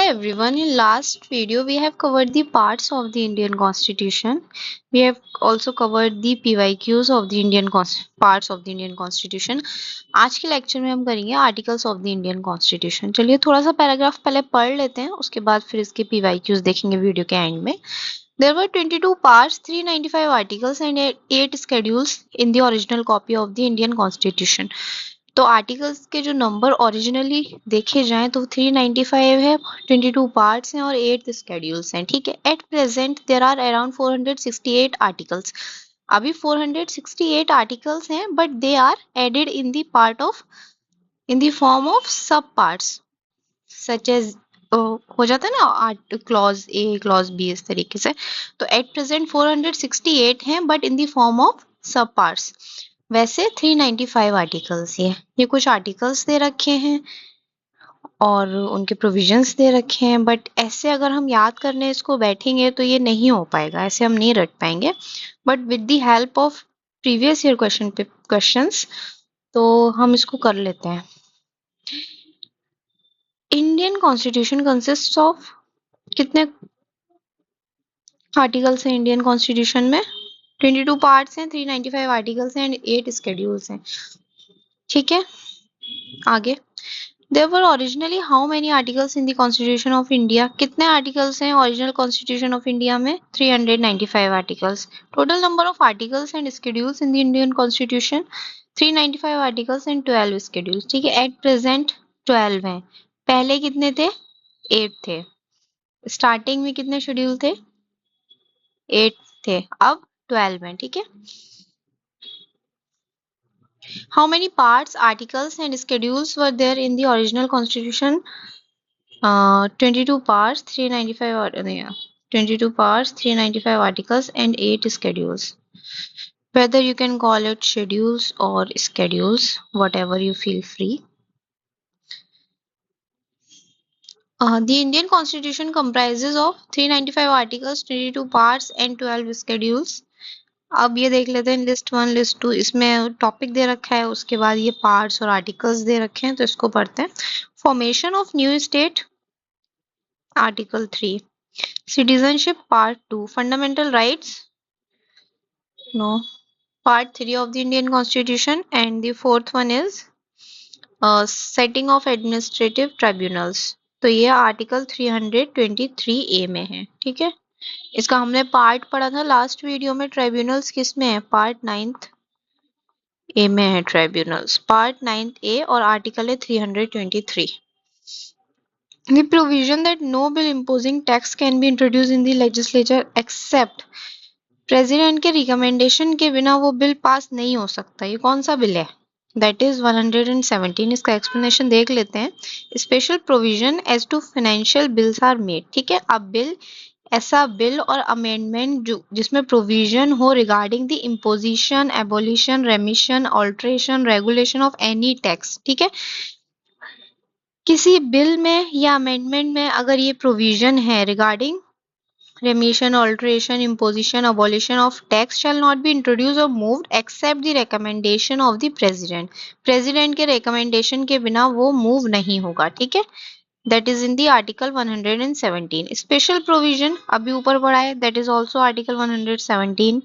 everyone, in last video we have covered the parts of the Indian Constitution. We have also covered the PYQs of the parts of the Indian Constitution. आज के lecture में हम करेंगे articles of the Indian constitution. चलिए थोड़ा सा paragraph पहले पढ़ लेते हैं, उसके बाद फिर इसके PYQs देखेंगे वीडियो के एंड में। There were 22 parts, 395 articles and 8 schedules in the original copy of the Indian Constitution. तो आर्टिकल्स के जो नंबर ओरिजिनली देखे जाएं तो 395 है, 22 पार्ट्स हैं और 8 शेड्यूल्स हैं। ठीक है, at present there are around 468 articles. अभी 468 आर्टिकल्स हैं, but they are added in the form of sub parts such as हो जाता है ना क्लॉज ए क्लॉज बी, इस तरीके से। तो एट प्रेजेंट 468 हैं, but in the form of sub parts. वैसे 395 आर्टिकल्स ये कुछ आर्टिकल्स दे रखे हैं और उनके प्रोविजंस दे रखे हैं, बट ऐसे अगर हम याद करने इसको बैठेंगे तो ये नहीं हो पाएगा, ऐसे हम नहीं रट पाएंगे। But with the help of previous year questions तो हम इसको कर लेते हैं। इंडियन कॉन्स्टिट्यूशन कंसिस्ट ऑफ कितने आर्टिकल्स हैं इंडियन कॉन्स्टिट्यूशन में? 22 पार्ट्स हैं, 395 आर्टिकल्स हैं एंड 8 शेड्यूल्स हैं। ठीक है, आगे There were originally how many articles in the Constitution of India? कितने आर्टिकल्स हैं ओरिजिनल कॉन्स्टिट्यूशन ऑफ इंडिया में? 395 articles. Total number of articles and schedules in the Indian constitution 395 articles and 12 schedules. ठीक है, at present 12 हैं, पहले कितने थे? 8 थे। स्टार्टिंग में कितने शेड्यूल थे? 8 थे, अब 12 हैं। ठीक है, How many parts, articles and schedules were there in the original constitution? 22 parts, 22 parts, 395 articles and 8 schedules. Whether you can call it schedules or schedules, whatever you feel free. The Indian constitution comprises of 395 articles, 22 parts and 12 schedules. अब ये देख लेते हैं list 1 list 2, इसमें topic दे रखा है, उसके बाद ये पार्ट्स और आर्टिकल्स दे रखे हैं, तो इसको पढ़ते हैं। Formation of new state article 3, citizenship part 2, fundamental rights no part 3 of the Indian constitution and the fourth one is setting of administrative tribunals. तो ये आर्टिकल 323A में है। ठीक है, इसका हमने पार्ट पढ़ा था लास्ट वीडियो में। ट्राइब्यूनल्स किस में है? पार्ट 9th ए में है ट्राइब्यूनल्स, पार्ट 9th ए, और आर्टिकल है 323। The provision that no bill imposing tax can be introduced in the legislature except president के रिकमेंडेशन के बिना वो बिल पास नहीं हो सकता। ये कौन सा बिल है? That is 117। इसका एक्सप्लेनेशन देख लेते हैं। Special provision as to financial bills are made. ठीक है, अब बिल ऐसा बिल और अमेंडमेंट जिसमें प्रोविजन हो regarding the imposition, abolition, रेमिशन, alteration, regulation of any tax. ठीक है, किसी बिल में या अमेंडमेंट में अगर ये प्रोविजन है regarding remission, alteration, imposition, abolition of tax shall not be introduced or moved except the recommendation of the president. President के recommendation के बिना वो move नहीं होगा। ठीक है, that is in the article 117. Special provision अभी ऊपर पढ़ा है, that is also article 117.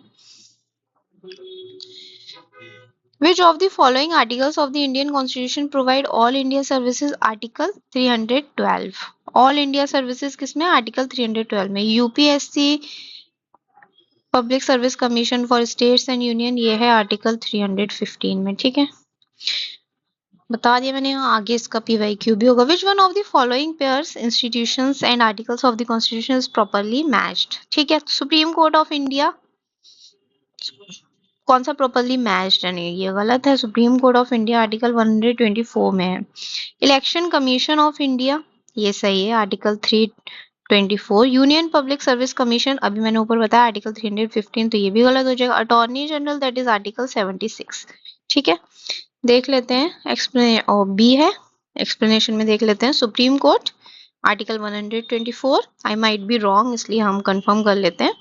Which of the following articles of the Indian Constitution provide all India services? Article 312. All India services किसमें? Article 312 में। UPSC public service commission for states and union, ये है article 315 में। ठीक है, बता दिया मैंने, आगे इसका PYQ भी होगा। विच one of the following pairs, institutions and articles of the constitution is properly matched? ठीक है, सुप्रीम कोर्ट ऑफ इंडिया कौन सा प्रॉपर्ली मैच्ड है? नहीं, ये गलत है। Supreme court of India article 124 में है। इलेक्शन कमीशन ऑफ इंडिया, ये सही है, article 324। Union public service commission, अभी मैंने ऊपर बताया आर्टिकल 315, तो ये भी गलत हो जाएगा। Attorney general, that is article 76। ठीक है, देख लेते हैं और बी है, एक्सप्लेनेशन में देख लेते हैं। Supreme court article 124, I might be wrong, इसलिए हम कंफर्म कर लेते हैं,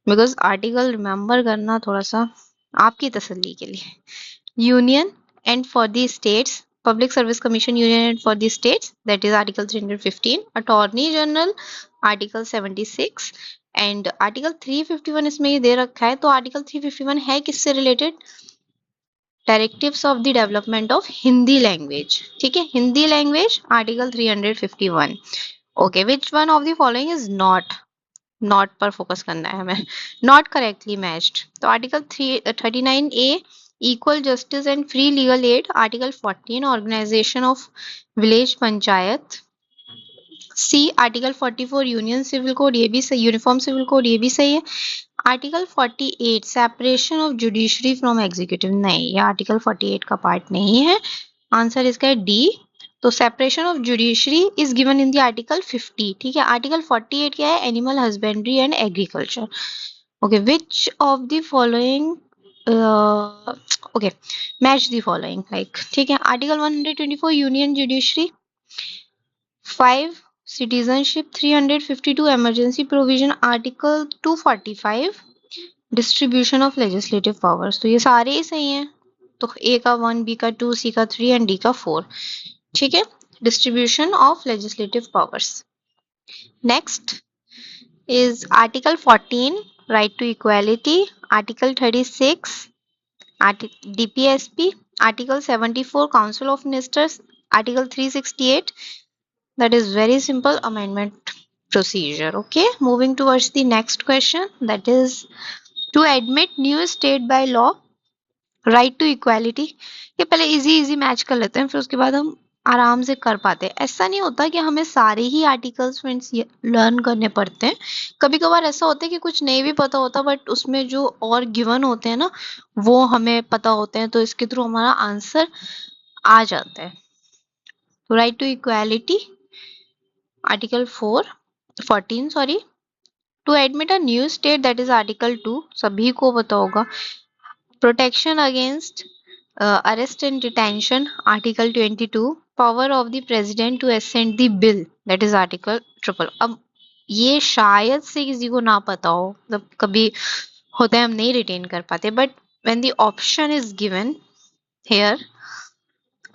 बिकॉज आर्टिकल रिमेम्बर करना थोड़ा सा आपकी तसल्ली के लिए। Union and for the states Public Service Commission Union for the states, that is Article 315. Attorney General, Article 76. And article 351 इसमें ये दे रखा है, तो आर्टिकल 351 है किससे related? Directives of the development of Hindi language, ठीक है, Hindi language, article 351. Okay, which one of the following is not पर फोकस करना है हमें, नॉट करेक्टली मैच्ड. तो article 39A equal justice and free legal aid, article 14 organisation of village panchayat, C article 44 union civil code, ये भी सही, uniform civil code, ये भी सही है. Article 48 separation of judiciary from executive, नहीं, ये आर्टिकल 48 का पार्ट नहीं है. आंसर इसका है डी. तो separation of judiciary is given in the article 50, ठीक है. आर्टिकल 48 क्या है? Animal husbandry and agriculture. Okay, which of the following, okay, match the following, like, ठीक है. Article 124 union judiciary, 5 citizenship, 352 emergency provision, article 245 distribution of legislative powers. तो ये सारे ही सही हैं. तो ए का 1, बी का 2, सी का 3 एंड डी का 4, ठीक है. Distribution of legislative powers. Next is article 14 right to equality, article 36 DPSP, article 74 council of ministers, article 368, that is very simple amendment procedure. Okay, moving towards the next question, that is to admit new state by law, right to equality. ये पहले easy easy match कर लेते हैं, फिर उसके बाद हम आराम से कर पाते हैं. ऐसा नहीं होता कि हमें सारे ही आर्टिकल्स फ्रेंड्स लर्न करने पड़ते हैं. कभी कभार ऐसा होता है कि कुछ नहीं भी पता होता, बट उसमें जो और गिवन होते हैं ना, वो हमें पता होते हैं, तो इसके थ्रू हमारा आंसर आ जाता है. Right to equality, article 14 sorry, to admit a new state, that is article 2, सभी को पता होगा. Protection against arrest and detention, article 22. Power of the president to assent the bill, that is article 3. अब ये शायद से किसी को ना पता हो, मतलब कभी होता है हम नहीं रिटेन कर पाते, but when the option is given here,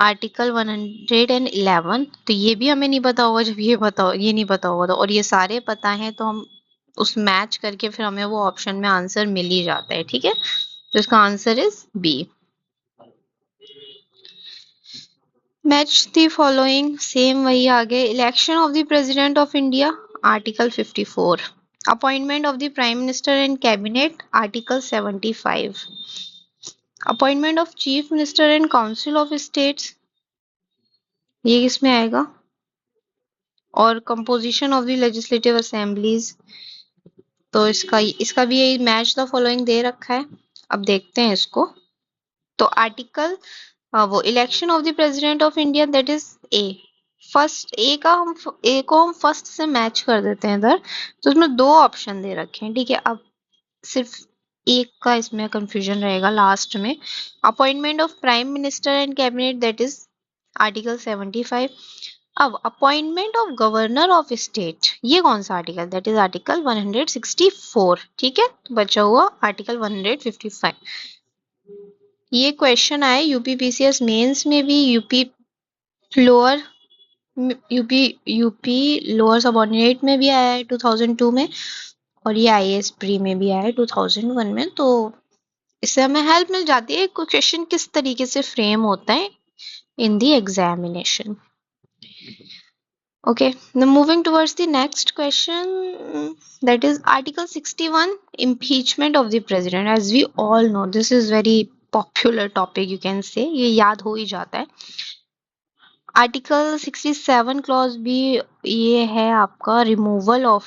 article 111, तो ये भी हमें नहीं पता होगा जब ये नहीं पता होगा, तो और ये सारे पता हैं, तो हम उस मैच करके फिर हमें वो ऑप्शन में आंसर मिल ही जाता है, ठीक है. तो इसका answer is B. Match the following, same वही आगे. Election of the president of India, article 54. Appointment of the prime minister and cabinet, article 75. Appointment of chief minister and council of states, ये किसमें आएगा? और composition of the legislative assemblies, तो इसका भी यही मैच द फॉलोइंग दे रखा है. अब देखते हैं इसको. तो आर्टिकल वो election of the president of India, that is A. First A को हम फर्स्ट से मैच कर देते हैं इधर, तो उसमें दो ऑप्शन दे रखे हैं, ठीक है. अब सिर्फ एक का इसमें कंफ्यूजन रहेगा लास्ट में. Appointment of prime minister and cabinet, that is article 75. अब appointment of governor of state, ये कौन सा आर्टिकल? दैट इज आर्टिकल 164, ठीक है. तो बचा हुआ आर्टिकल 155. ये क्वेश्चन आए यूपी पीसीएस मेंस में भी, लोअर यूपी लोअर सबऑर्डिनेट में भी आया है 2002 में, और ये आईएएस प्री में भी आया है 2001 में. तो इससे हमें हेल्प मिल जाती है क्वेश्चन किस तरीके से फ्रेम होता है in the examination. Okay, now moving towards the next question, that is article 61, impeachment of the president. As we all know, this is very popular topic, you can say, ये याद हो ही जाता है. आर्टिकल 67 क्लॉज भी ये है आपका, removal of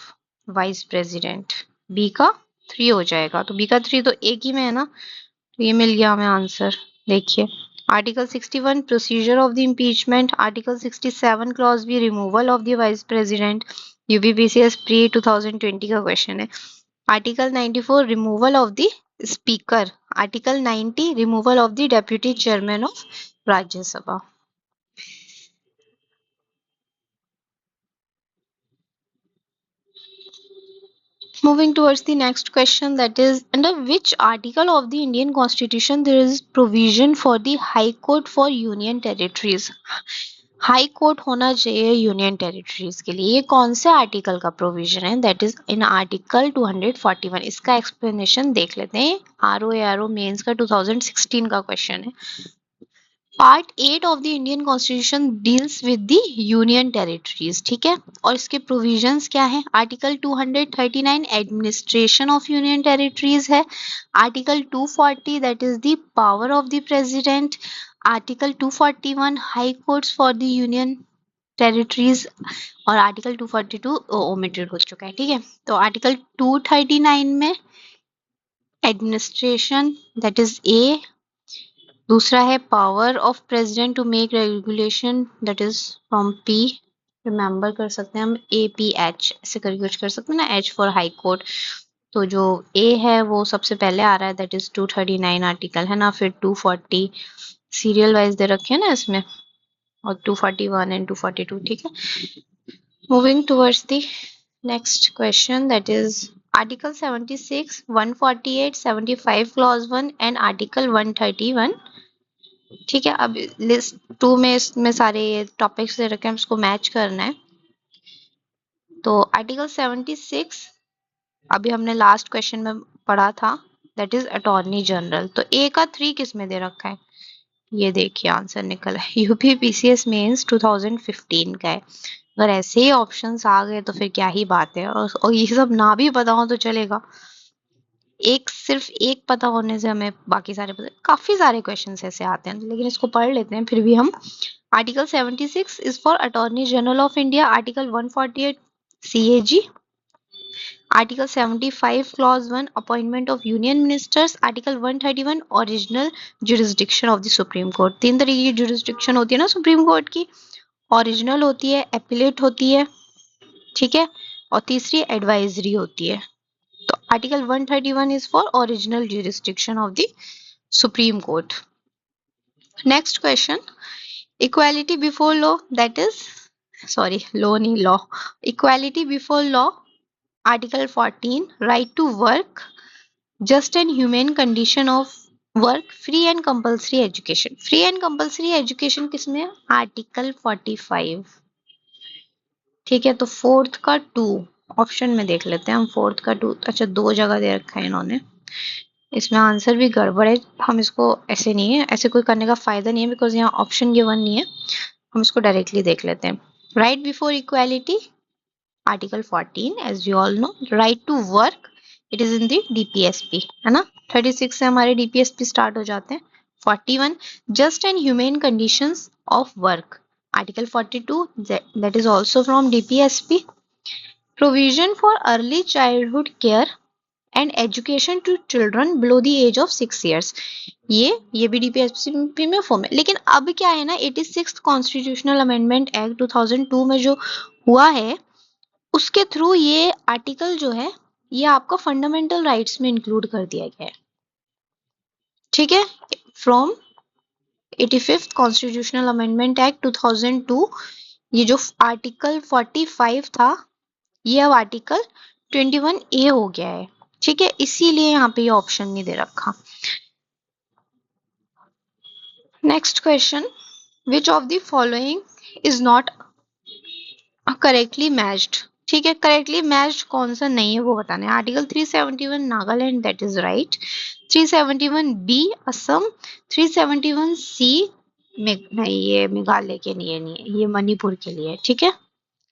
vice president. B का 3 हो जाएगा, तो बी का 3 तो एक ही में है ना, तो ये मिल गया हमें आंसर. देखिए, article 61 procedure of the impeachment, article 67 clause B removal of the vice president, UPPCS pre 2020 का क्वेश्चन है. Article 94 removal of the speaker, article 90 removal of the deputy chairman of Rajya Sabha. Moving towards the next question, that is, under which article of the Indian Constitution there is provision for the High Court for Union Territories? High court होना चाहिए union territories के लिए, ये कौन से article का provision है? That is in article 241। इसका एक्सप्लेनेशन देख लेते हैं। आरओ मेंस का 2016 का क्वेश्चन है। Part 8 of the Indian constitution deals with the union territories, ठीक है। और इसके प्रोविजंस क्या है? Article 239 administration of union territories है। Article 240 that is the power of the president. Article 241 high courts for the union territories. और article 242 omitted हो चुका है, ठीक है। तो आर्टिकल 239 में एडमिनिस्ट्रेशन दैट इज ए, दूसरा है power of president to make regulation that is from P, remember कर सकते हैं हम ए पी एच ऐसे करके कुछ कर सकते हैं ना, एच फॉर हाई कोर्ट। तो जो ए है वो सबसे पहले आ रहा है, दैट इज 239 आर्टिकल है ना, फिर 240 सीरियल वाइज दे रखे हैं ना इसमें, और 241 एंड 242, ठीक है। Moving towards the next question, that is article 76, 148, 75 clause 1 and article 131, ठीक है। अब लिस्ट 2 में इसमें सारे टॉपिक्स दे रखे हैं, उसको मैच करना है। तो आर्टिकल 76 अभी हमने लास्ट क्वेश्चन में पढ़ा था, दैट इज अटॉर्नी जनरल। तो ए का 3 किस में दे रखा है? ये देखिए आंसर निकला है, यूपी पीसीएस मेंस 2015 का है। अगर ऐसे ही ऑप्शंस आ गए तो फिर क्या ही बात है। और ये सब ना भी पता हो तो चलेगा, एक सिर्फ एक पता होने से हमें बाकी सारे पता। काफी सारे क्वेश्चंस ऐसे आते हैं, लेकिन इसको पढ़ लेते हैं फिर भी हम। Article 76 is for attorney general of India. Article 148 CAG. Article 75 clause 1 appointment of union ministers. Article 131 original jurisdiction of the supreme court. 3 तरीके की जुरिस्डिक्शन होती है ना सुप्रीम कोर्ट की, ओरिजिनल होती है, एपिलेट होती है, ठीक है, और तीसरी एडवाइजरी होती है। तो article 131 is for original jurisdiction of the Supreme Court. Next question, equality before law, that is, sorry, law नहीं law, equality before law. Article 14, right to work, just and humane condition of work, free and compulsory education. Free and compulsory education किसमें है? Article 45, ठीक है। तो fourth का 2 option में देख लेते हैं हम। फोर्थ का 2, अच्छा 2 जगह दे रखा है इन्होंने, इसमें आंसर भी गड़बड़ है। हम इसको ऐसे नहीं है, ऐसे कोई करने का फायदा नहीं है, बिकॉज यहाँ ऑप्शन गिवन नहीं है। हम इसको डायरेक्टली देख लेते हैं। Right before equality, article 14 as you all know. Right to work, it is in the DPSP, है ना। 36 से हमारे डीपीएसपी स्टार्ट हो जाते हैं। 41 just and humane conditions of work. Article 42 that is also from DPSP. Provision for early childhood care and education to children below the age of 6 years। ये भी DPSP में फॉर्म है। लेकिन अब क्या है ना, 86th कॉन्स्टिट्यूशनल अमेंडमेंट एक्ट 2002 में जो हुआ है, उसके थ्रू ये आर्टिकल जो है ये आपका फंडामेंटल राइट्स में इंक्लूड कर दिया गया है, ठीक है। From 85th constitutional amendment act 2002, ये जो आर्टिकल 45 था, ये अब आर्टिकल 21 ए हो गया है, ठीक है। इसीलिए यहाँ पे ये ऑप्शन नहीं दे रखा। Next question, which of the following is not correctly matched, ठीक है। करेक्टली मैच्ड कौन सा नहीं है वो बताना है। Article 371 Nagaland, that is right. 371 B Assam. 371 C नहीं, ये मेघालय के लिए नहीं है, ये मणिपुर के लिए है, ठीक है।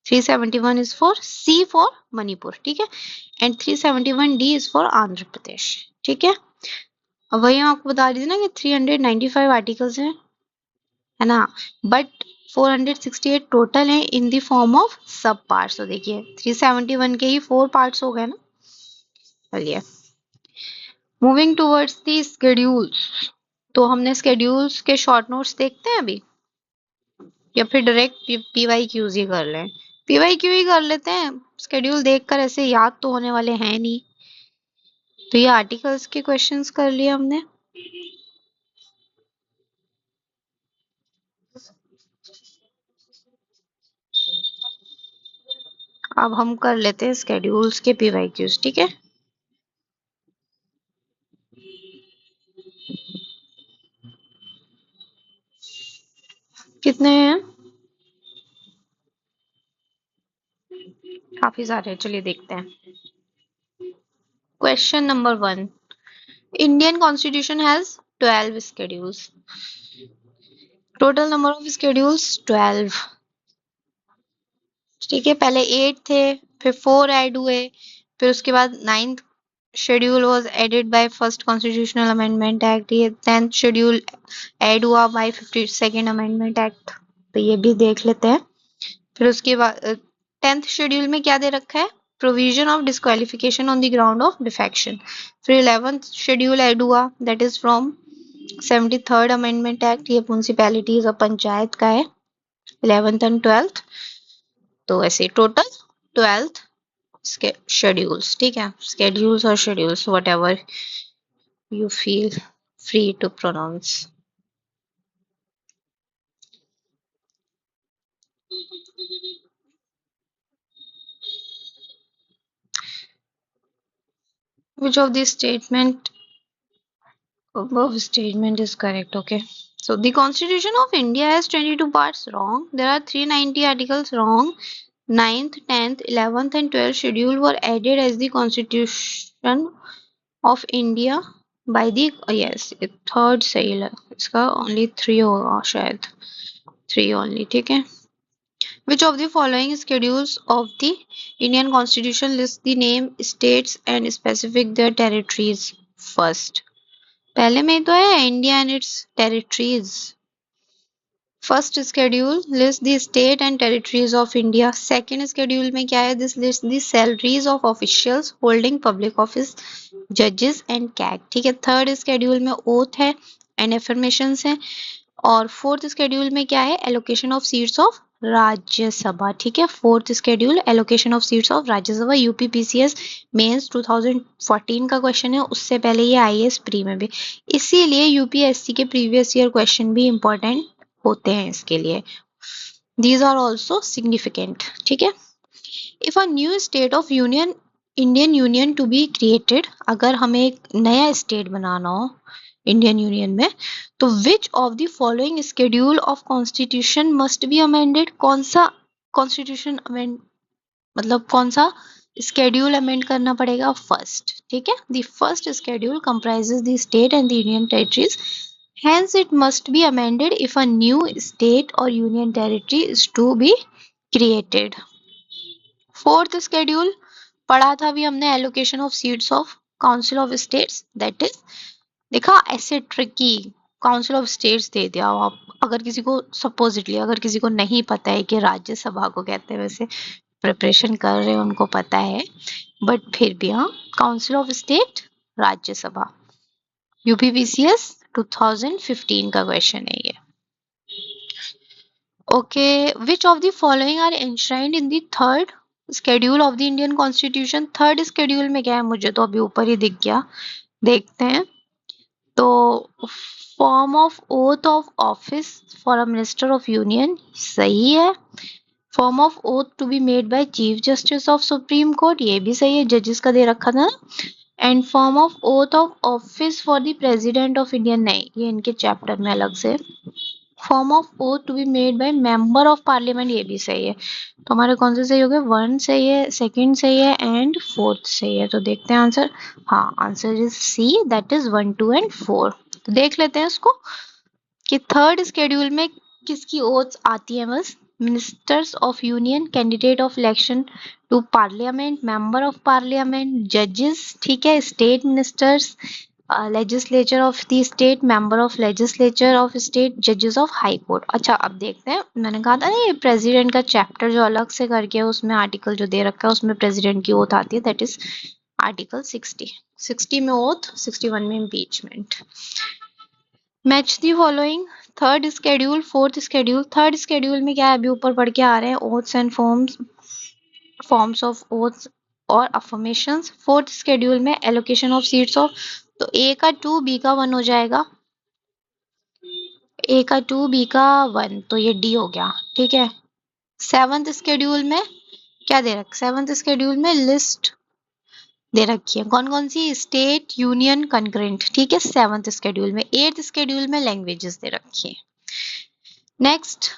371 is for C for Manipur, ठीक है। And 371 D is for Andhra Pradesh, ठीक है। अब वही मैं आपको बता रही थी ना कि 395 आर्टिकल्स हैं, है ना, बट 468 टोटल है इन the form of sub parts. तो देखिए 371 के ही 4 पार्ट्स हो गए ना। चलिए, मूविंग टूवर्ड्स दी स्केड्यूल्स। तो हमने स्केड्यूल्स के शॉर्ट नोट्स देखते हैं अभी, या फिर डायरेक्ट पीवाई क्यूज ही कर लें? पीवाई क्यू ही कर लेते हैं, स्केड्यूल देखकर ऐसे याद तो होने वाले हैं नहीं। तो ये आर्टिकल्स के क्वेश्चंस कर लिए हमने। अब हम कर लेते हैं स्केड्यूल्स के पीवाईक्यूज, ठीक है। कितने हैं? काफी सारे हैं, चलिए देखते हैं। Question number 1, Indian constitution has 12 schedules. Total number of schedules 12। ठीक है, पहले 8 थे, फिर 4 ऐड हुए, फिर उसके बाद 9th schedule was added by first constitutional amendment act, ये 10th शेड्यूल ऐड हुआ बाय 52nd अमेंडमेंट एक्ट, तो ये भी देख लेते हैं। फिर उसके बाद 10th शेड्यूल में क्या दे रखा है? Provision of disqualification on the ground of defection. फिर 11th शेड्यूल ऐड हुआ, that is from 73rd amendment act, ये म्यूनिसिपैलिटीज और पंचायत का है, 11th एंड 12th। तो ऐसे टोटल 12th शेड्यूल्स, ठीक है, schedules और schedules, whatever you feel free to pronounce. Which of these statement above statement is correct? Okay, so the Constitution of India has 22 parts. Wrong. There are 390 articles. Wrong. 9th, 10th, 11th and 12th schedule were added as the Constitution of India by the yes third सही है, इसका only 3 होगा शायद, 3 only, ठीक है। Which of the following schedules of the Indian Constitution lists the name states and specific their territories? First, पहले में तो है India and its territories. First schedule lists the state and territories of India. Second schedule में क्या है? This lists the salaries of officials holding public office, judges and CAG. ठीक है। Third schedule में oath है and affirmations है। और fourth schedule में क्या है? Allocation of seats of Rajya Sabha, ठीक है। Fourth schedule allocation of seats of Rajya Sabha, UPPCS mains 2014 का क्वेश्चन है, उससे पहले ये आईएएस प्री में भी, इसीलिए यूपीएससी के प्रीवियस ईयर क्वेश्चन भी इंपॉर्टेंट होते हैं इसके लिए। दीज आर ऑल्सो सिग्निफिकेंट, ठीक है। If a new state of union Indian union to be created, अगर हमें एक नया स्टेट बनाना हो इंडियन यूनियन में, तो विच of the following schedule of constitution must be amended? कौन सा कॉन्स्टिट्यूशन अमेंड मतलब कौन सा स्केड्यूल अमेंड करना पड़ेगा? फर्स्ट, ठीक है। The first schedule comprises the state and the union territories, hence it must be amended if a new state or union territory is to be created. Fourth schedule पढ़ा था भी हमने, allocation of seats of council of states, that is, देखा ऐसे tricky, council of states दे दिया आप, अगर किसी को सपोजिटली अगर किसी को नहीं पता है कि राज्यसभा को कहते हैं, वैसे प्रिपरेशन कर रहे हैं उनको पता है, बट फिर भी हाँ, council of state Rajya Sabha, UPPCS 2015 का क्वेश्चन है ये। Okay, which of the following are enshrined in the third schedule of the Indian constitution? Third schedule में क्या है? मुझे तो अभी ऊपर ही दिख गया, देखते हैं। तो form of oath of office for a minister of union, सही है। Form of oath to be made by chief justice of supreme court, ये भी सही है, जजेस का दे रखा था। And form of oath of office for the president of India, नहीं, ये इनके चैप्टर में अलग से। Form of oath to be made by member of parliament, ये भी सही है। तो हमारे कौन से सही हो गए? 1 सही है, सेकंड सही है एंड फोर्थ सही है। तो देखते हैं आंसर, हाँ answer is C, that is 1, 2 and 4। तो देख लेते हैं इसको कि थर्ड शेड्यूल में किसकी ओथ आती है। बस ministers of union, candidate of election to parliament, member of parliament, जजेस, ठीक है, state ministers, legislature of the state, member of legislature of state, जजेस ऑफ हाई कोर्ट। अच्छा अब देखते हैं, मैंने कहा था ना ये प्रेसिडेंट का चैप्टर जो अलग से करके उसमें आर्टिकल जो दे रखा है उसमें प्रेसिडेंट की ओथ आती है, दैट इज आर्टिकल 60 में ओथ, 61 में impeachment. Match the following, third schedule, fourth schedule. Third schedule में क्या है? अभी ऊपर पढ़ के आ रहे हैं, oaths and forms of oaths और अफर्मेशंस। फोर्थ शेड्यूल में एलोकेशन ऑफ सीट्स ऑफ, तो ए का 2, बी का 1 हो जाएगा, ए का 2, बी का 1, तो ये डी हो गया, ठीक है। सेवंथ शेड्यूल में क्या दे रखा, सेवंथ शेड्यूल में लिस्ट दे रखी है, कौन कौन सी, स्टेट यूनियन कंकरेंट, ठीक है, सेवंथ शेड्यूल में। एट्थ शेड्यूल में लैंग्वेजेस दे रखी है। नेक्स्ट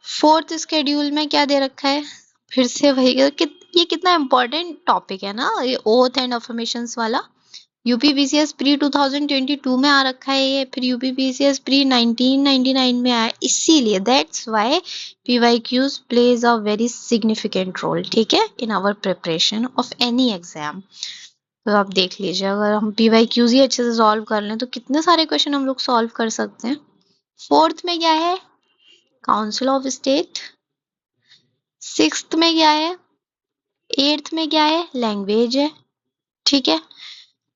फोर्थ शेड्यूल में क्या दे रखा है, फिर से वही ये कितना इंपॉर्टेंट टॉपिक है ना, ये ओथ एंड अफर्मेशंस वाला। यूपीपीसीएस प्री 2022 में आ रखा है ये, फिर यूपीपीसीएस प्री 1999 में आया, इसीलिए that's why PYQs plays a very significant role, ठीक है, in our preparation of any exam. तो आप देख लीजिए, अगर हम पीवाईक्यूज ही अच्छे से सॉल्व कर लें तो कितने सारे क्वेश्चन हम लोग सॉल्व कर सकते हैं। फोर्थ में क्या है, काउंसिल ऑफ स्टेट। सिक्स्थ में क्या है, एट्थ में क्या है, लैंग्वेज है, ठीक है।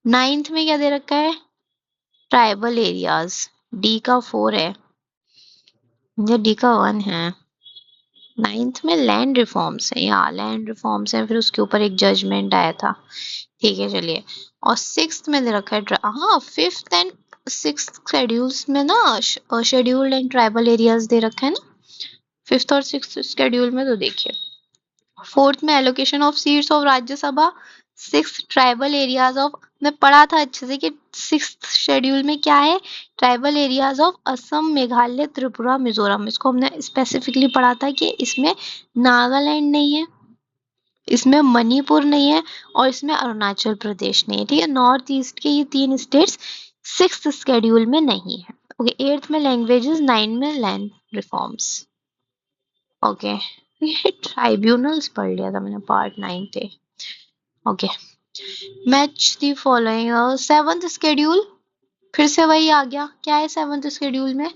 नाइन्थ में क्या दे रखा है, ट्राइबल एरियाज, डी का 4 है या डी का 1 है। नाइन्थ में लैंड रिफॉर्म्स है, या लैंड रिफॉर्म्स है, फिर उसके ऊपर एक जजमेंट आया था, ठीक है चलिए। और सिक्स्थ में दे रखा है, हाँ फिफ्थ एंड सिक्स्थ शेड्यूल्स में ना scheduled and tribal areas they रखा है ना, फिफ्थ और सिक्स्थ शेड्यूल में। तो देखिए फोर्थ में allocation of seats of Rajya Sabha, six tribal areas of, मैं पढ़ा था अच्छे से कि सिक्स शेड्यूल में क्या है, tribal areas of Assam, Meghalaya, Tripura, Mizoram. इसको हमने स्पेसिफिकली पढ़ा था कि इसमें नागालैंड नहीं है, इसमें मणिपुर नहीं है, और इसमें अरुणाचल प्रदेश नहीं है, ठीक है। नॉर्थ ईस्ट के ये 3 स्टेट्स सिक्स शेड्यूल में नहीं है। ओके, एट्थ में लैंग्वेजेस, 9 में लैंड रिफॉर्म्स। ओके, ये ट्राइब्यूनल्स पढ़ लिया था मैंने पार्ट 9 थे। Okay, match the following, seventh schedule फिर से वही आ गया, क्या है सेवंथ शेड्यूल में,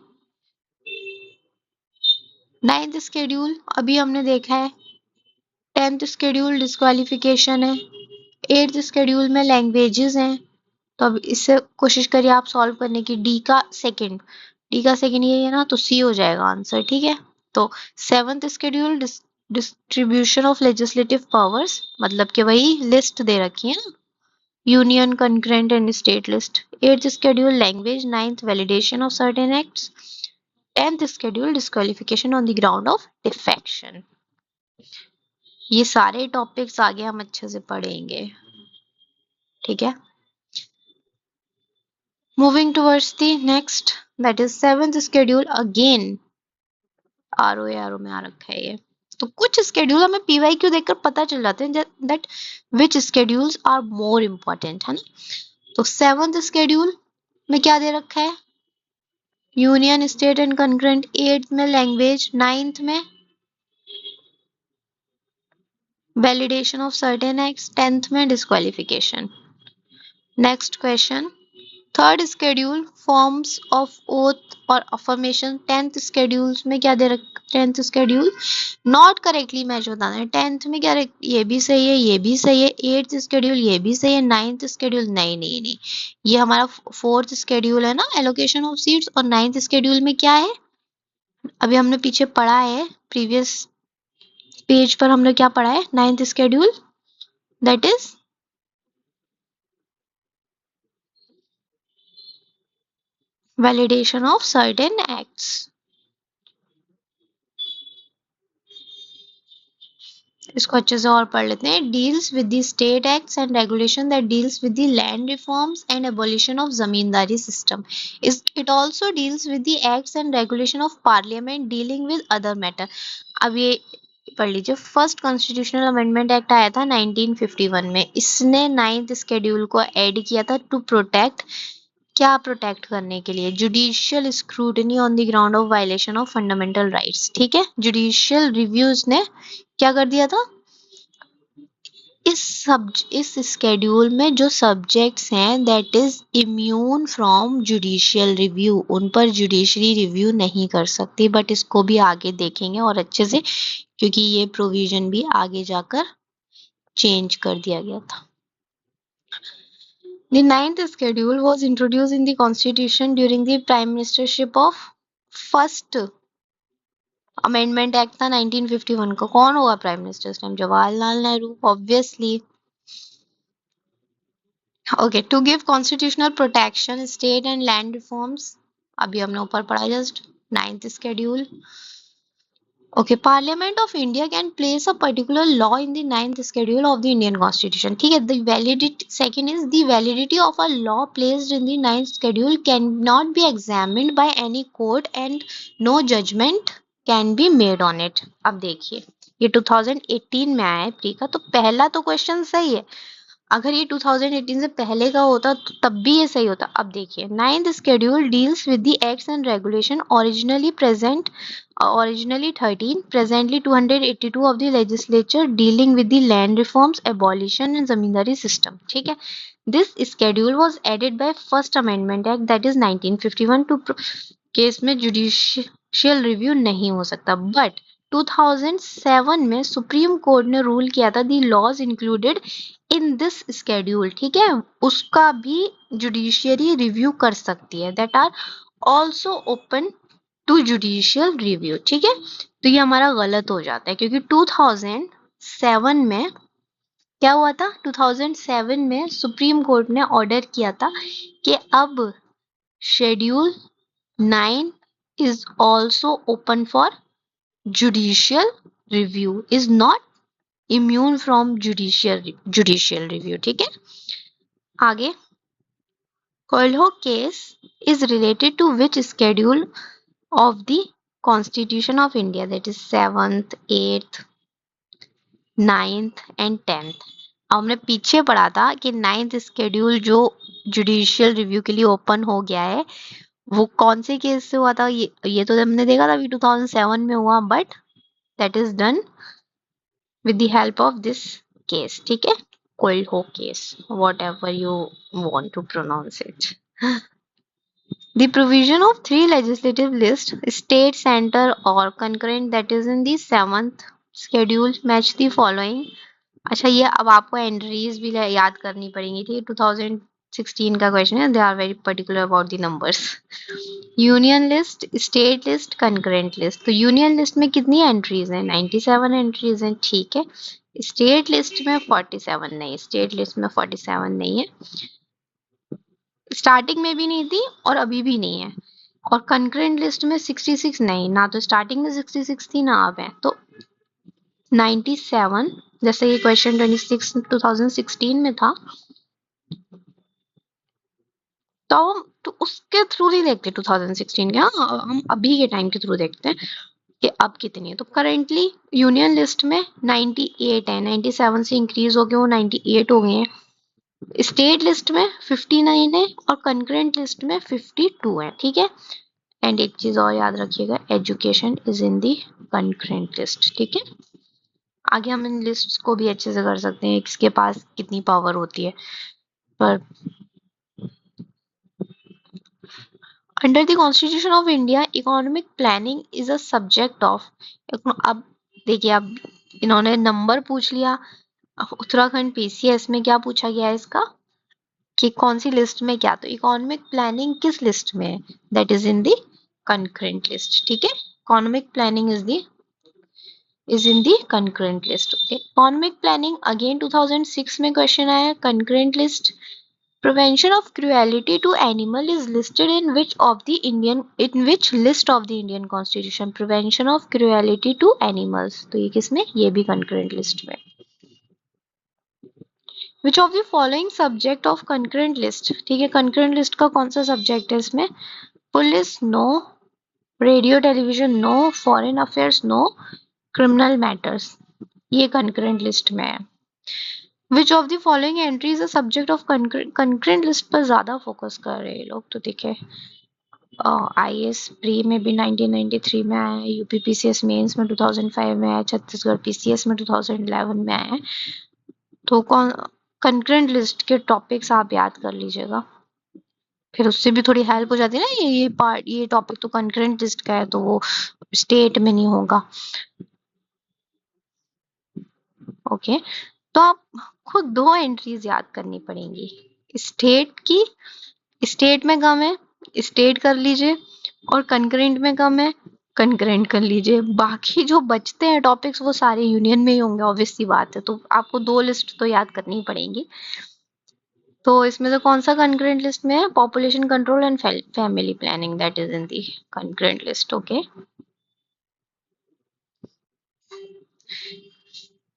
नाइन्थ शेड्यूल अभी हमने देखा है, टेंथ शेड्यूल डिस्क्वालिफिकेशन है, एट्थ शेड्यूल में लैंग्वेजेस हैं। तो अब इससे कोशिश करिए आप सॉल्व करने की, डी का सेकंड ये है ना, तो सी हो जाएगा आंसर, ठीक है। तो seventh schedule distribution of legislative powers, मतलब कि वही लिस्ट दे रखी है ना, union concurrent and state list. Eighth schedule language, ninth validation of certain acts, tenth schedule disqualification on the ground of defection. ये सारे टॉपिक्स आगे हम अच्छे से पढ़ेंगे, ठीक है। Moving towards the next, that is seventh schedule, again RO में आ रखा है ये। तो कुछ शेड्यूल हमें पीवाईक्यू देखकर पता चल जाते हैं that which schedules are more important, है ना। तो सेवेंथ शेड्यूल में क्या दे रखा है, union, state and concurrent. Eighth में लैंग्वेज, नाइन्थ में validation of certain acts, tenth में disqualification. Next question, third schedule forms of oath और अफर्मेशन। टेंथ शेड्यूल्स में क्या दे रखा, tenth schedule not correctly match बताना है। टेंथ में क्या ये भी सही है, ये भी सही है, एट्थ शेड्यूल ये भी सही है, नाइन्थ शेड्यूल नहीं नहीं नहीं, ये हमारा फोर्थ शेड्यूल है ना, एलोकेशन ऑफ सीट्स। और नाइन्थ शेड्यूल में क्या है, अभी हमने पीछे पढ़ा है, प्रीवियस पेज पर हमने क्या पढ़ा है, ninth schedule that is validation of certain acts. इसको अच्छे से और पढ़ लेते हैं। Deals with the state acts and regulation that deals with the land reforms and abolition of zamindari system. It also deals with the acts and regulation of parliament dealing with other matter. अब ये पढ़ लीजिए, first constitutional amendment act आया था 1951 में, इसने ninth schedule को add किया था टू प्रोटेक्ट, क्या प्रोटेक्ट करने के लिए, judicial scrutiny on the ground of violation of fundamental rights, ठीक है। जुडिशियल रिव्यूज ने क्या कर दिया था, इस स्केड्यूल में जो सब्जेक्ट्स हैं that is immune from judicial review, उन पर जुडिशरी रिव्यू नहीं कर सकती, बट इसको भी आगे देखेंगे और अच्छे से, क्योंकि ये प्रोविजन भी आगे जाकर चेंज कर दिया गया था। The ninth schedule was introduced in the constitution during the prime ministership of first amendment act था 1951 को। कौन होगा प्राइम मिनिस्टर इस time, Jawaharlal Nehru obviously. Okay, to give constitutional protection state and land reforms, अभी हमने ऊपर पढ़ा just, ninth schedule. Okay, parliament of India can place a particular law in the 9th schedule of the Indian constitution. ठीक है, the validity, second is the validity of a law placed in the 9th schedule can not B examined by any court and no judgement can be made on it. अब देखिए, ये 2018 में आया है pre का, तो पहला तो क्वेश्चन सही है। अगर ये 2018 से पहले का होता तो तब भी ये सही होता। अब देखिए, 9th schedule deals with the acts and regulation originally 13, presently 282 of the legislature dealing with the land reforms, abolition and zamindari system. ठीक है, this schedule was added by First Amendment Act, that is 1951 to case में judicial review नहीं हो सकता। But 2007 में supreme court ने rule किया था the laws included in this schedule, ठीक है, उसका भी जुडिशियरी रिव्यू कर सकती है, that are also open to judicial review. ठीक है, तो ये हमारा गलत हो जाता है क्योंकि 2007 में क्या हुआ था, 2007 में सुप्रीम कोर्ट ने ऑर्डर किया था कि अब schedule 9 is also open for judicial review, is not immune from judicial review। ठीक है, आगे, कोल्हो case is related to which schedule of the Constitution of India, that is 7th, 8th, 9th and 10th। हमने पीछे पढ़ा था कि 9th schedule जो judicial review के लिए ओपन हो गया है वो कौन से केस से हुआ था, ये तो हमने देखा था 2007 में हुआ, but that is done with the help of this case। ठीक है, Coelho case, whatever you want to pronounce it। The provision of 3 legislative lists, state, center or concurrent, that is in the 7th schedule match the following। अच्छा, ये अब आपको entries भी याद करनी पड़ेंगी। ठीक है, 2016 का क्वेश्चन है, they are very particular about the numbers. Union list, state list, concurrent list. तो यूनियन लिस्ट में कितनी एंट्रीज हैं, 97 एंट्रीज हैं। ठीक है, स्टेट लिस्ट में 47 नहीं, स्टेट लिस्ट में 47 नहीं है, स्टार्टिंग में भी नहीं थी और अभी भी नहीं है। और कंकरेंट लिस्ट में 66 नहीं, ना तो स्टार्टिंग में 66 थी ना अब है, तो 97, जैसे ये क्वेश्चन 26 2016 में था, तो उसके थ्रू नहीं देखते 2016 के, हाँ हम अभी के टाइम के थ्रू देखते हैं कि अब कितनी है। तो करेंटली यूनियन लिस्ट में 98 है, 97 से इंक्रीज हो गए वो 98 हो गए हैं। स्टेट लिस्ट में 59 है और कंकरेंट लिस्ट में 52 है। ठीक है, एंड एक चीज और याद रखिएगा, education is in the concurrent list. ठीक है, आगे हम इन लिस्ट को भी अच्छे से कर सकते हैं, किसके पास कितनी पावर होती है। पर under the constitution of India economic planning is a subject of. अब देखिए, अब इन्होंने नंबर पूछ लिया, उत्तराखंड पीसीएस में क्या पूछा गया है इसका कि कौन सी लिस्ट में क्या, तो इकोनॉमिक प्लानिंग किस लिस्ट में है, that is in the concurrent list. ठीक है, economic planning is in the concurrent list। okay, economic planning again 2006 में क्वेश्चन आया, concurrent list। prevention of cruelty to animal is listed in which list of the Indian constitution, prevention of cruelty to animals, तो ये किसमें, ये भी concurrent list में। which of the following subject of concurrent list, ठीक है, concurrent list का कौन सा सब्जेक्ट है इसमें, police no, radio television no, foreign affairs no, criminal matters ये concurrent list में है। Which of the following entry is a subject of concurrent list पर ज्यादा फोकस कर रहे हैं लोग, तो देखिए आईएएस प्री में भी 1993 में आया है, यूपी पीसीएस मेंस में 2005 में आया, छत्तीसगढ़ पीसीएस में 2011 में आया है। तो कौन कंकरेंट लिस्ट के टॉपिक्स आप याद कर लीजिएगा, फिर उससे भी थोड़ी हेल्प हो जाती है ना, ये पार्ट, ये टॉपिक तो कंकरेंट लिस्ट का है तो वो स्टेट में नहीं होगा। ओके, तो आप खुद 2 एंट्रीज याद करनी पड़ेंगी, स्टेट की, स्टेट में कम है स्टेट कर लीजिए, और कंकरेंट में कम है कंकरेंट कर लीजिए, बाकी जो बचते हैं टॉपिक्स वो सारे यूनियन में ही होंगे, ऑब्वियस सी बात है। तो आपको 2 लिस्ट तो याद करनी पड़ेंगी। तो इसमें से कौन सा कंकरेंट लिस्ट में है, population control and family planning, that is in the concurrent list. Okay,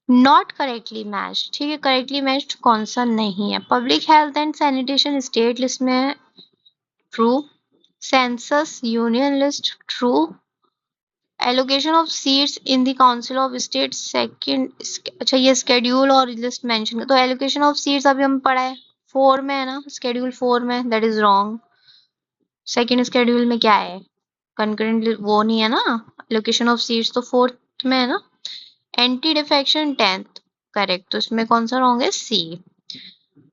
not correctly matched, ठीक है, करेक्टली मैच्ड कौन सा नहीं है? Public health and sanitation state list में है, true. Census union list, true. Allocation of seats in the council of state second, अच्छा ये स्केड्यूल और लिस्ट मेंशन, तो एलोकेशन ऑफ सीट्स अभी हम पढ़ा है 4 में है ना, स्केड्यूल 4 में, that is wrong. Second schedule में क्या है? कंकरेंट वो नहीं है ना, एलोकेशन ऑफ सीट्स तो 4th में है ना। एंटी डिफेक्शन 10th, करेक्ट, तो इसमें कौन सा रॉन्ग है? C.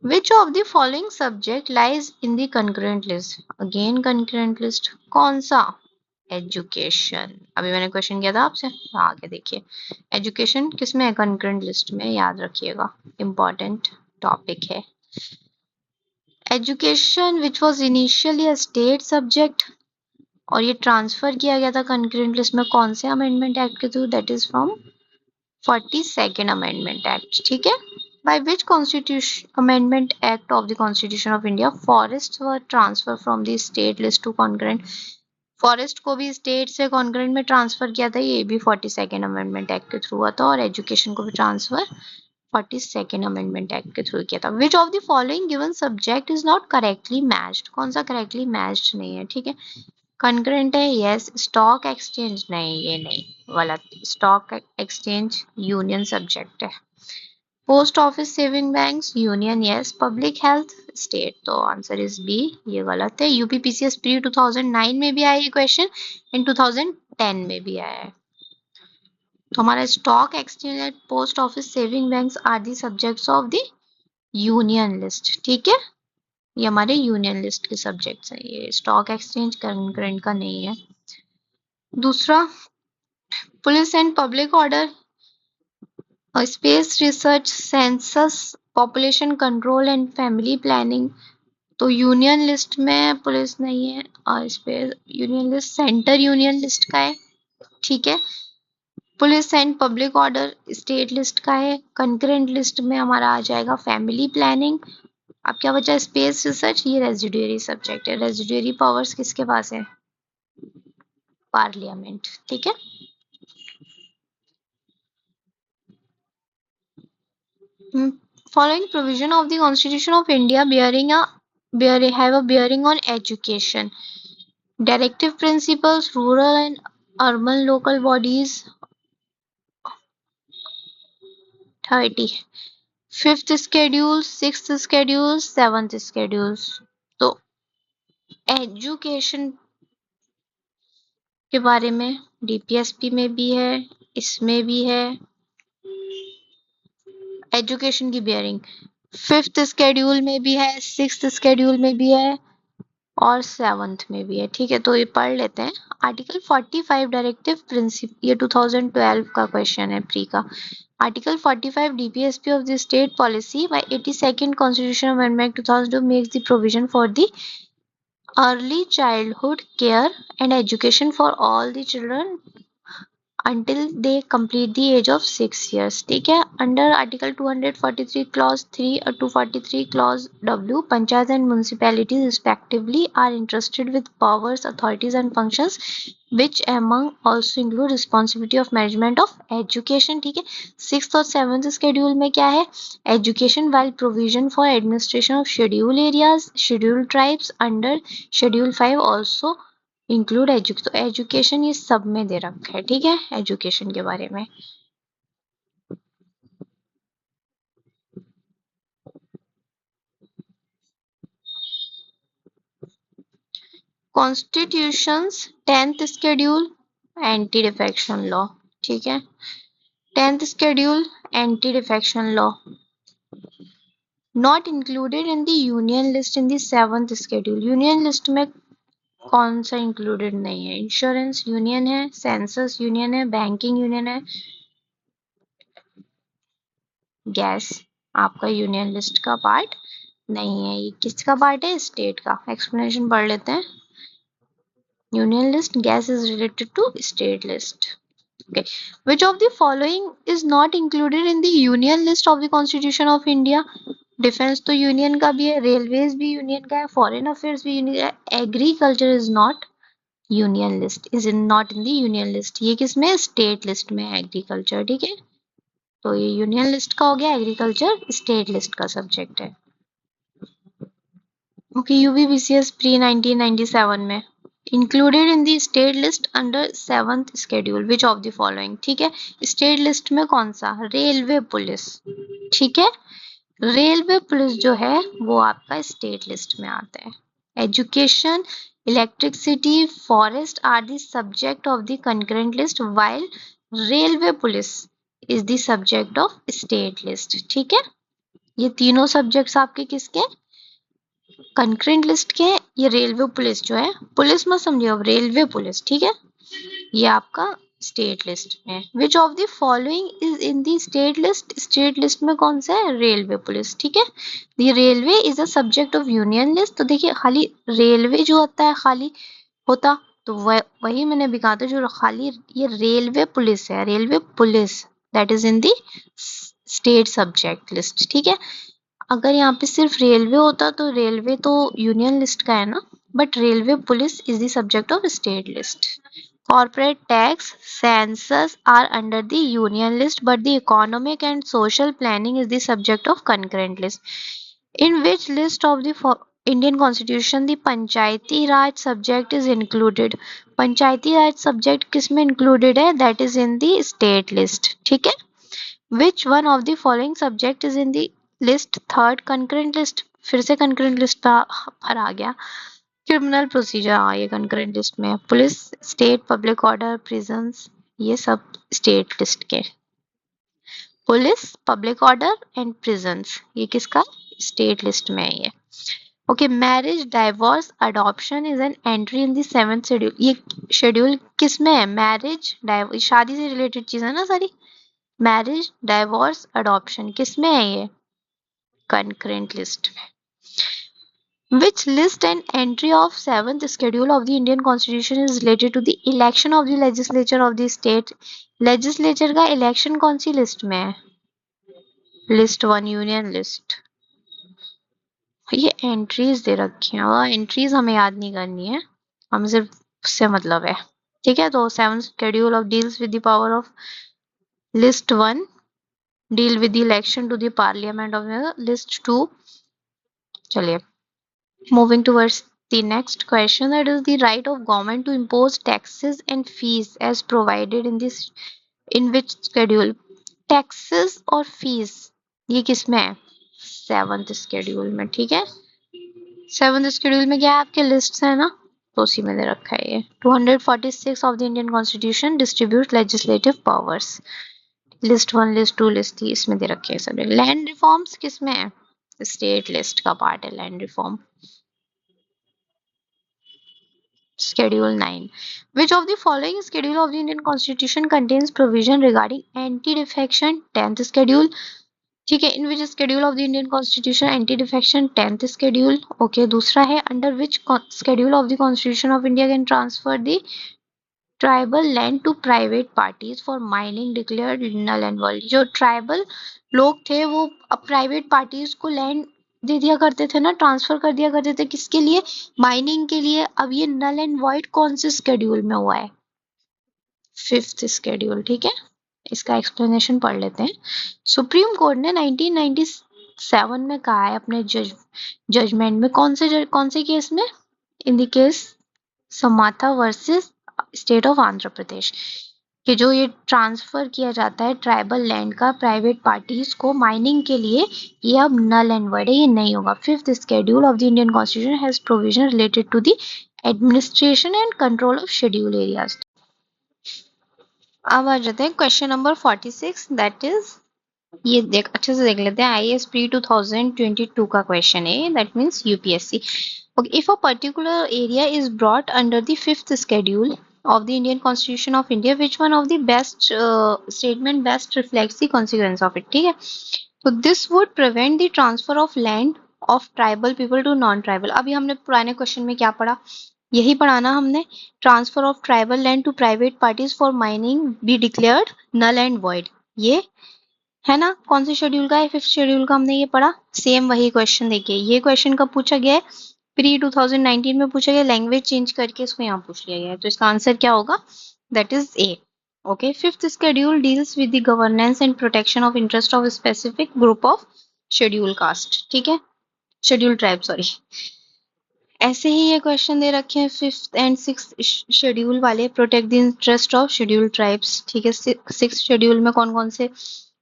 Which of the following subject lies in the concurrent list? Again concurrent list, कौन सा? एजुकेशन। अभी मैंने क्वेश्चन किया था आपसे, आगे देखिए, एजुकेशन किस में है? कंकरेंट लिस्ट में, याद रखिएगा, इंपॉर्टेंट टॉपिक है। Education which was initially a state subject और ये ट्रांसफर किया गया था कंकरेंट लिस्ट में, कौन से अमेंडमेंट एक्ट के through? That is from 42nd amendment act, ठीक है। By which constitution amendment act of the Constitution of India forests were transferred from the state list to concurrent? Forest को भी state से concurrent में transfer किया था, ये भी 42nd अमेंडमेंट एक्ट के थ्रू हुआ था, और एजुकेशन को भी ट्रांसफर 42nd अमेंडमेंट एक्ट के थ्रू किया था। विच of the following given subject is not correctly matched? कौन सा करेक्टली मैच्ड नहीं है? ठीक है, कंकरेंट है, यस। स्टॉक एक्सचेंज, नहीं, ये नहीं, गलत। स्टॉक एक्सचेंज यूनियन सब्जेक्ट है। Post office saving banks union, yes. Public health state, तो आंसर इज बी, ये गलत है। यूपीपीसीएस प्री 2009 में भी आया ये क्वेश्चन, इन 2010 में भी आया है। तो हमारा stock exchange and post office saving banks are the subjects of the union list, ठीक है, ये हमारे यूनियन लिस्ट के सब्जेक्ट्स हैं, ये स्टॉक एक्सचेंज करंट का नहीं है। दूसरा, police and public order, space research, census, population control and family planning, तो यूनियन लिस्ट में पुलिस नहीं है, और space union list centre union list का है, ठीक है। Police and public order state list का है। कंकरेंट लिस्ट में हमारा आ जाएगा फैमिली प्लानिंग। अब क्या बचा? स्पेस रिसर्च, ये रेजिडुअरी सब्जेक्ट है। रेजिडुअरी पावर्स किसके पास है? पार्लियामेंट, ठीक है। Following provision of the Constitution of India have a bearing on education. Directive principles, rural and urban local bodies, 30. Fifth schedule, sixth schedule, seventh schedules. तो education के बारे में DPSP में भी है, इसमें भी है, एजुकेशन की बियरिंग फिफ्थ स्केड्यूल में भी है, सिक्स्थ स्केड्यूल में भी है, और 7th में भी है, ठीक है। तो ये पढ़ लेते हैं। आर्टिकल 45 डायरेक्टिव प्रिंसिपल, ये 2012 का क्वेश्चन है प्री का। Article 45 DPSP of the state policy bye 82nd constitution amendment 2002 makes the provision for the early childhood care and education for all the children until they complete the age of 6 years, ठीक है। Under article 243 clause 3 और 243 clause W, panchayat and municipalities respectively are interested with powers, authorities and functions which among also include responsibility of management of education, ठीक है। 6th और 7th schedule में क्या है? Education while provision for administration of scheduled areas, scheduled tribes under schedule 5 also include education, तो education ये सब में दे रखा है, ठीक है, एजुकेशन के बारे में। Constitutions 10th schedule, anti defection law, ठीक है। 10th schedule, anti defection law not included in the union list in the 7th schedule. Union list में कौन सा इंक्लूडेड नहीं है? इंश्योरेंस यूनियन है, सेंसस यूनियन है, बैंकिंग यूनियन है, गैस आपका यूनियन लिस्ट का पार्ट नहीं है। ये किसका पार्ट है? स्टेट का। एक्सप्लेनेशन पढ़ लेते हैं। Union list, gas is related to state list. Okay. Which of the following is not included in the union list of the Constitution of India? Defence तो यूनियन का भी है, रेलवेज भी यूनियन का है, फॉरेन अफेयर्स भी union का है, agriculture is not union list, is in not in the union list. ये किसमें? स्टेट लिस्ट में है एग्रीकल्चर, ठीक है। तो ये यूनियन लिस्ट का हो गया, एग्रीकल्चर स्टेट लिस्ट का सब्जेक्ट है। ओके, यूबीबीसीएस प्री 1997 में included in the state list under 7th schedule which of the following. ठीक है, स्टेट लिस्ट में कौन सा, रेलवे पुलिस। ठीक है, रेलवे पुलिस जो है वो आपका स्टेट लिस्ट में आता है। Education, electricity, forest are the subject of the concurrent list while railway police is the subject of state list. ठीक है, ये तीनों सब्जेक्ट्स आपके किसके, कंकरेंट लिस्ट के। ये रेलवे पुलिस जो है, पुलिस मत समझिए अब, रेलवे पुलिस। ठीक है, ये आपका स्टेट लिस्ट में। Which of the following is in the state list, state list में कौन सा है, रेलवे पुलिस। ठीक है, the railway is a subject of union list. तो देखिए खाली रेलवे जो होता है खाली होता, तो वही मैंने भी कहा था, जो खाली ये रेलवे पुलिस है, railway police that is in the state subject list. ठीक है, अगर यहाँ पे सिर्फ रेलवे होता तो रेलवे तो यूनियन लिस्ट का है ना, but railway police is the subject of state list. Corporate tax, census are under the union list but the economic and social planning is the subject of concurrent list. In which list of the Indian constitution the Panchayati Raj subject is included. Panchayati Raj subject किस में included है, that is in the state list. ठीक है, Which one of the following subject is in the list third concurrent list। फिर से concurrent list पर आ गया। Criminal procedure, हाँ ये concurrent list में है। Police, state, public order, prisons, ये सब स्टेट लिस्ट के। Police, public order and prisons, ये किसका, स्टेट लिस्ट में है ये। Okay, marriage, divorce, adoption is an entry in the 7th schedule. ये शेड्यूल किस में है, मैरिज, डाइवोर्स, शादी से रिलेटेड चीज है ना सारी। मैरिज, डाइवोर्स, अडॉप्शन किस में है ये, कंकरेंट लिस्ट में। Which list and entry of 7th schedule of the Indian constitution is related to the election of the legislature of the state. Legislature का इलेक्शन कौन सी लिस्ट में है, लिस्ट 1 यूनियन लिस्ट। ये एंट्रीज दे रखी हैं, वो एंट्रीज हमें याद नहीं करनी है, हमें सिर्फ उससे मतलब है। ठीक है, तो 7th schedule of deals with the power of list 1 deal with the election to the parliament of list 2। चलिए, moving towards the next question, that is the right of government to impose taxes and fees as provided in this, in which schedule। taxes और fees ये किस में है, 7th schedule में। ठीक है, 7th schedule में क्या है, आपके लिस्ट है ना, तो उसी में दे रखा है ये। 246 of the Indian constitution distribute legislative powers. List 1, list 2, list 3 इसमें दे रखे हैं सभी। लैंड रिफॉर्म्स किस में है, स्टेट लिस्ट का पार्ट है land reform. Schedule 9। Which of the following schedule of the Indian constitution contains provision regarding anti defection, 10th schedule. ठीक है, in which schedule of the Indian constitution anti defection, 10th schedule. Okay, दूसरा है under which schedule of the constitution of India can transfer the tribal land to private parties for mining declared null and void. जो tribal लोग थे वो अब private parties को land दे दिया करते थे ना, ट्रांसफर कर दिया करते थे, किसके लिए, माइनिंग के लिए। अब ये नल एंड वॉइड कौन से शेड्यूल में हुआ है, 5th शेड्यूल। ठीक है, इसका एक्सप्लेनेशन पढ़ लेते हैं। सुप्रीम कोर्ट ने 1997 में कहा है अपने जजमेंट में, कौन से केस में, in the case Samatha versus state of Andhra Pradesh, कि जो ये ट्रांसफर किया जाता है ट्राइबल लैंड का प्राइवेट पार्टीज को माइनिंग के लिए, ये अब नल एंड वॉइड है, ये नहीं होगा। 5th schedule of the Indian constitution has provision related to the administration and control of schedule areas. अब आ जाते हैं क्वेश्चन नंबर 46, दैट इज, ये देख अच्छे से देख लेते हैं, आईएएस प्री 2022 का क्वेश्चन है, that means UPSC. Okay, if a particular area is brought under the 5th schedule of the Indian Constitution of India, which one of the best statement best reflects the consequence of it। ठीक है, तो this would prevent the transfer of land of tribal people to non-tribal। अभी हमने पुराने question में क्या पढ़ा, यही पढ़ाना हमने, transfer of tribal land to private parties for mining be declared null and void, ये है ना। कौन से शेड्यूल का है, 5th शेड्यूल का, हमने ये पढ़ा। सेम वही क्वेश्चन देखिए, ये क्वेश्चन कब पूछा गया है, प्री 2019 में पूछा गया, लैंग्वेज चेंज करके इसको यहाँ पूछ लिया गया है, तो इसका आंसर क्या होगा, that is A. Okay, fifth schedule deals with the governance and protection of interest of a specific group of schedule caste. ठीक है, schedule tribe, sorry. ऐसे ही ये क्वेश्चन दे रखे हैं फिफ्थ एंड सिक्स शेड्यूल वाले, protect the interest of schedule tribes. ठीक है, six schedule में कौन कौन से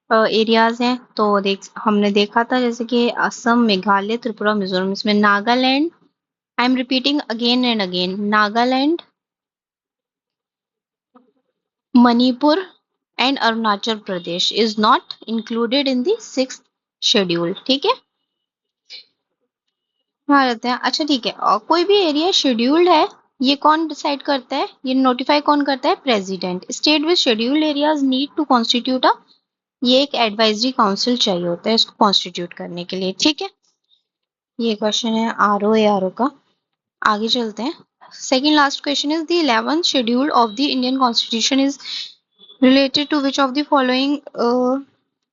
एरियाज हैं, तो हमने देखा था जैसे कि असम, मेघालय, त्रिपुरा, मिजोरम. इसमें Nagaland, I am repeating again and again, Nagaland, Manipur and Arunachal Pradesh is not included in the sixth schedule. ठीक है, हाँ रहते हैं. अच्छा ठीक है, और कोई भी एरिया शेड्यूल्ड है, ये कौन डिसाइड करता है, ये नोटिफाई कौन करता है, president. State with scheduled areas need to constitute a, ये एक एडवाइजरी काउंसिल चाहिए होता है इसको कॉन्स्टिट्यूट करने के लिए. ठीक है, ये क्वेश्चन है आर ओ का. आगे चलते हैं. Second last question is the 11th schedule of the Indian constitution is related to which of the following.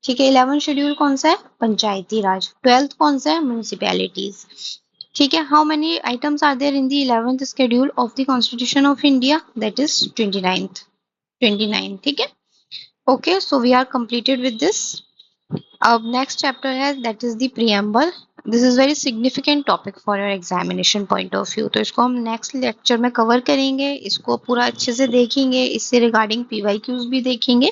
ठीक है, 11th शेड्यूल कौन सा है, पंचायती राज. 12th कौन सा है, म्यूनिसिपैलिटीज. ठीक है, how many items are there in the 11th schedule of the constitution of India, that is 29. ठीक है, okay, so we are completed with this. अब नेक्स्ट चैप्टर है, that is the preamble. This is very significant topic for your examination point of view. तो इसको हम next lecture में cover करेंगे, इसको पूरा अच्छे से देखेंगे, इससे रिगार्डिंग पीवाईक्यूज भी देखेंगे,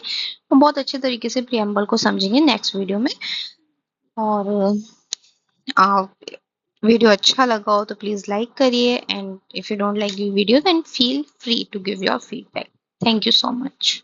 तो बहुत अच्छे तरीके से प्रीएम्बल को समझेंगे नेक्स्ट वीडियो में. और वीडियो अच्छा लगा हो तो प्लीज लाइक करिए, and if you don't like the video then feel free to give your feedback. Thank you so much.